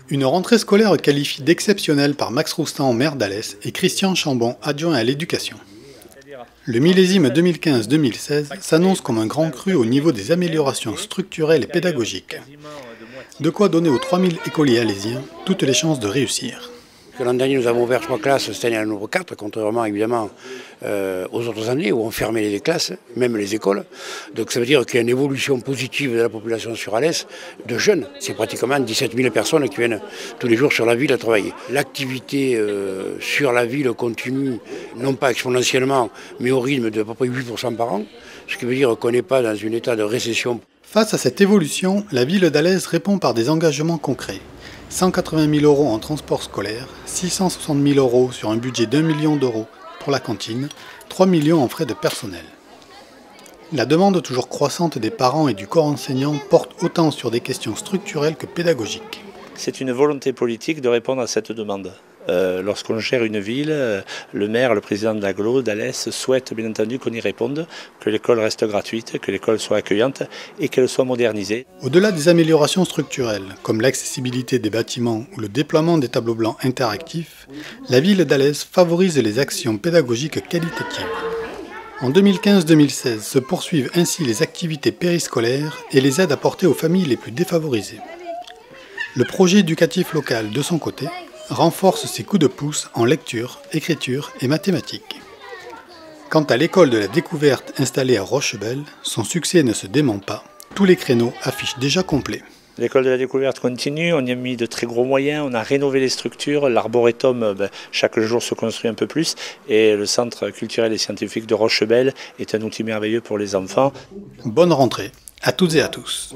Une rentrée scolaire qualifiée d'exceptionnelle par Max Roustan, maire d'Alès, et Christian Chambon, adjoint à l'éducation. Le millésime 2015-2016 s'annonce comme un grand cru au niveau des améliorations structurelles et pédagogiques. De quoi donner aux 3000 écoliers alésiens toutes les chances de réussir. L'an dernier, nous avons ouvert 3 classes, cette année, un nombre 4, contrairement évidemment aux autres années où on fermait les classes, même les écoles. Donc ça veut dire qu'il y a une évolution positive de la population sur Alès, de jeunes. C'est pratiquement 17 000 personnes qui viennent tous les jours sur la ville à travailler. L'activité sur la ville continue, non pas exponentiellement, mais au rythme de à peu près 8% par an, ce qui veut dire qu'on n'est pas dans un état de récession. Face à cette évolution, la ville d'Alès répond par des engagements concrets. 180 000 € en transport scolaire, 660 000 € sur un budget d'1 million d'euros pour la cantine, 3 millions en frais de personnel. La demande toujours croissante des parents et du corps enseignant porte autant sur des questions structurelles que pédagogiques. C'est une volonté politique de répondre à cette demande. Lorsqu'on gère une ville, le maire, le président de l'agglo d'Alès souhaite bien entendu qu'on y réponde, que l'école reste gratuite, que l'école soit accueillante et qu'elle soit modernisée. Au-delà des améliorations structurelles, comme l'accessibilité des bâtiments ou le déploiement des tableaux blancs interactifs, la ville d'Alès favorise les actions pédagogiques qualitatives. En 2015-2016 se poursuivent ainsi les activités périscolaires et les aides apportées aux familles les plus défavorisées. Le projet éducatif local, de son côté, renforce ses coups de pouce en lecture, écriture et mathématiques. Quant à l'école de la découverte installée à Rochebelle, son succès ne se dément pas. Tous les créneaux affichent déjà complet. L'école de la découverte continue, on y a mis de très gros moyens, on a rénové les structures, l'arboretum chaque jour se construit un peu plus et le centre culturel et scientifique de Rochebelle est un outil merveilleux pour les enfants. Bonne rentrée à toutes et à tous.